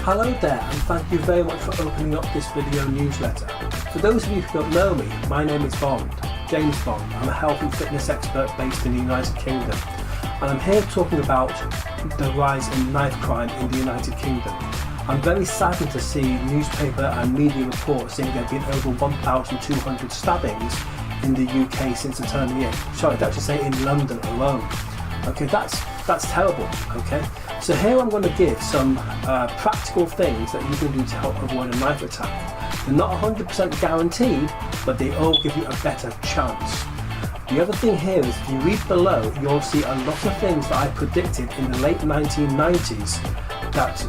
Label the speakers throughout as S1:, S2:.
S1: Hello there, and thank you very much for opening up this video newsletter. For those of you who don't know me, my name is Bond, James Bond. I'm a health and fitness expert based in the United Kingdom, and I'm here talking about the rise in knife crime in the United Kingdom. I'm very saddened to see newspaper and media reports saying there have been over 1,200 stabbings in the UK since the turn of the year. Sorry, I should say in London alone. Okay, that's terrible. Okay, so here I'm going to give some practical things that you can do to help avoid a knife attack. They're not 100% guaranteed, but they all give you a better chance. The other thing here is, if you read below, you'll see a lot of things that I predicted in the late 1990s that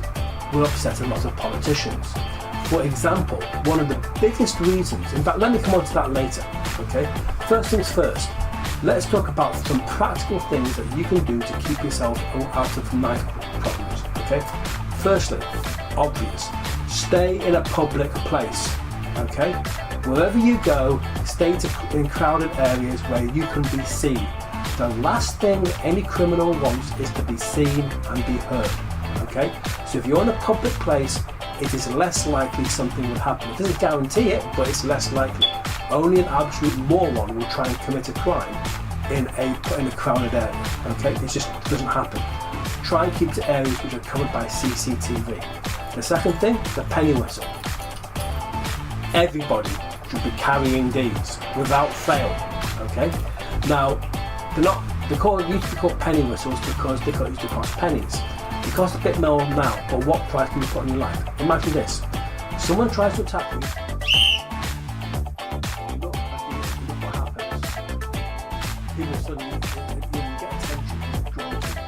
S1: will upset a lot of politicians. For example, one of the biggest reasons, in fact, let me come on to that later. Okay, first things first. Let's talk about some practical things that you can do to keep yourself out of knife problems. Okay. Firstly, obvious. Stay in a public place. Okay. Wherever you go, stay in crowded areas where you can be seen. The last thing any criminal wants is to be seen and be heard. Okay. So if you're in a public place, it is less likely something will happen. It doesn't guarantee it, but it's less likely. Only an absolute moron will try and commit a crime in a crowded area. Okay, it just doesn't happen. Try and keep to areas which are covered by CCTV. The second thing, the penny whistle. Everybody should be carrying these without fail. Okay, now they used to be called penny whistles because they used to cost pennies. They cost a bit more now, but what price can you put on your life? Imagine this: someone tries to attack you. People suddenly get attention drawn to you.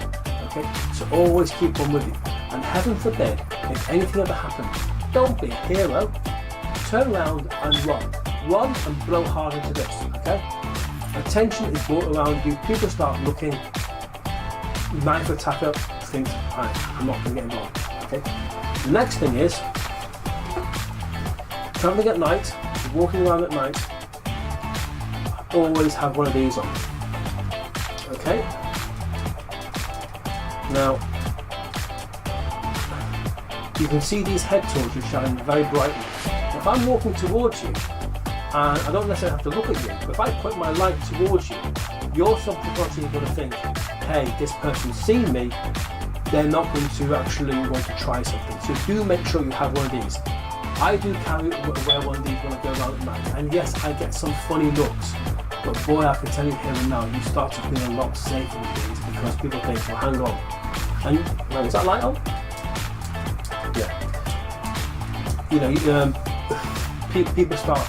S1: Okay, so always keep one with you. And heaven forbid, if anything ever happens, don't be a hero. Turn around and run. Run and blow hard into this. Okay, attention is brought around you. People start looking. Knife attacker thinks, I'm not going to get involved. Okay. The next thing is traveling at night, walking around at night. Always have one of these on. Okay. Now, you can see these head torches shine very brightly. If I'm walking towards you, and I don't necessarily have to look at you, but if I put my light towards you, you're subconsciously going to think, hey, this person's seen me, they're not going to actually want to try something. So do make sure you have one of these. I do wear one of these when I go around at night, and yes, I get some funny looks. But boy, I can tell you here and now, you start to feel a lot safer with these because people think, well, hang on. And is that light on? Yeah. You know, people start,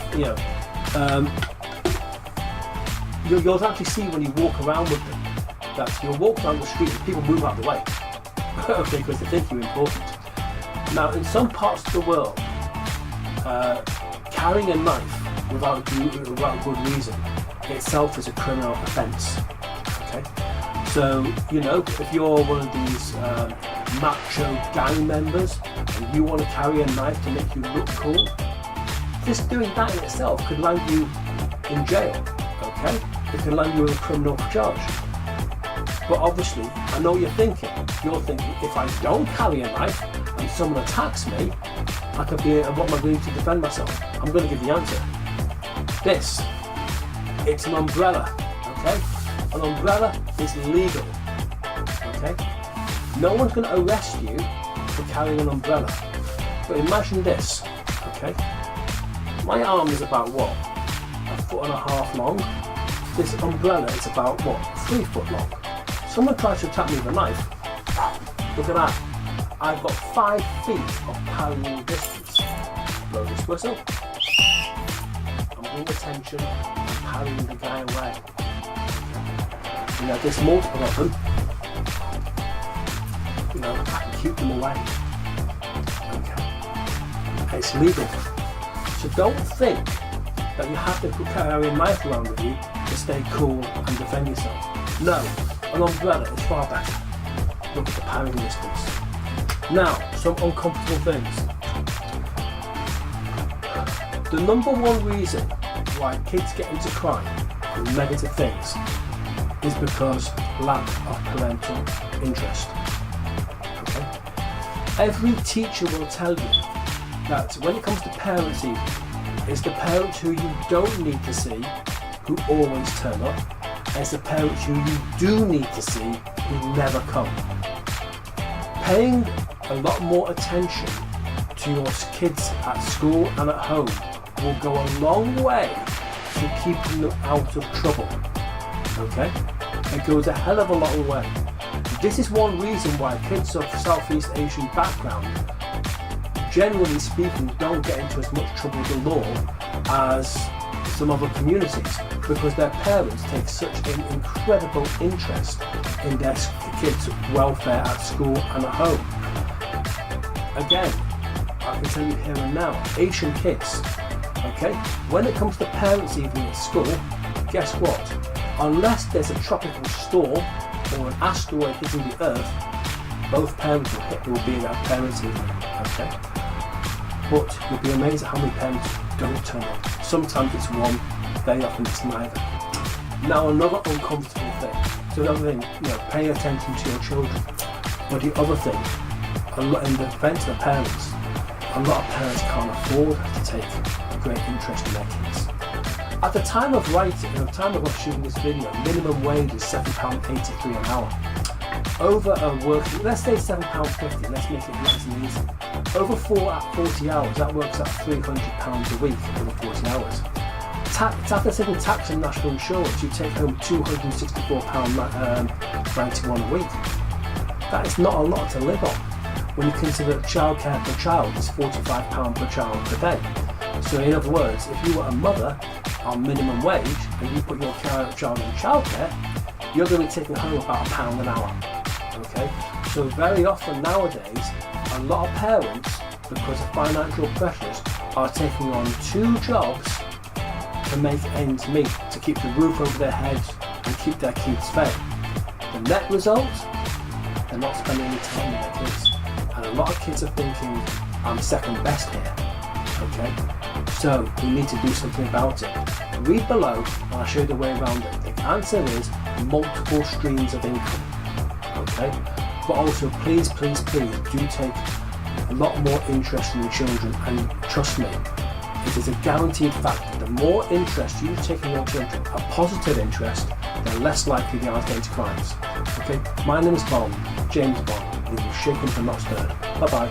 S1: you'll actually see when you walk around with them that you'll walk down the street and people move out of the way. Okay, because they think you're important. Now, in some parts of the world, carrying a knife without good reason itself is a criminal offence. Okay, so if you're one of these macho gang members and you want to carry a knife to make you look cool, just doing that in itself could land you in jail. Okay, it could land you in a criminal charge. But obviously, I know you're thinking, if I don't carry a knife and someone attacks me, I could be, what am I going to defend myself? I'm going to give the answer. It's an umbrella, okay? An umbrella is legal, okay? No one's going to arrest you for carrying an umbrella. But imagine this, okay? My arm is about, 1.5 foot long. This umbrella is about, 3 foot long. Someone tries to attack me with a knife. Look at that. I've got 5 feet of parrying distance. Blow this whistle. I'm bringing attention and parrying the guy away. There's multiple of them. I can keep them away. Okay. It's legal. So don't think that you have to carry a knife around with you to stay cool and defend yourself. No. An umbrella is far better. Look at the parrying distance. Now, some uncomfortable things. The number one reason why kids get into crime and negative things is because lack of parental interest. Okay? Every teacher will tell you that when it comes to parents evening, it's the parents who you don't need to see who always turn up, and it's the parents who you do need to see who never come. Paying a lot more attention to your kids at school and at home will go a long way to keeping them out of trouble. Okay? It goes a hell of a long way. This is one reason why kids of Southeast Asian background, generally speaking, don't get into as much trouble with the law as some other communities, because their parents take such an incredible interest in their kids' welfare at school and at home. Again, I can tell you here and now, Asian kids, okay, when it comes to parents' evening at school, guess what? Unless there's a tropical storm or an asteroid hitting the earth, both parents will be in our parents' evening, okay? But you'll be amazed at how many parents don't turn up. Sometimes it's one, very often it's neither. Now another uncomfortable thing. So the other thing, pay attention to your children. But the other thing, in the defense of the parents, a lot of parents can't afford to take a great interest in their kids. At the time of writing, at the time of us shooting this video, minimum wage is £7.83 an hour. Over a working, let's say £7.50, let's make it nice and easy. Over 40 hours, that works out £300 a week over 40 hours. After taking tax and national insurance, you take home £264.91 a week. That is not a lot to live on. When you consider childcare per child is £45 per child per day. So in other words, if you were a mother on minimum wage and you put your child in childcare, you're going to be taking home about £1 an hour. Okay? So very often nowadays, a lot of parents, because of financial pressures, are taking on 2 jobs to make ends meet, to keep the roof over their heads and keep their kids fed. The net result, they're not spending any time with their kids. And a lot of kids are thinking, I'm second best here. Okay? So we need to do something about it. Read below and I'll show you the way around it. The answer is multiple streams of income. Okay? But also please do take a lot more interest in your children, and trust me, it is a guaranteed fact that the more interest you take in your children, a positive interest, the less likely they are to get into crimes. Okay? My name is Bond, James Bond, and you're shaken but not stirred. Bye bye.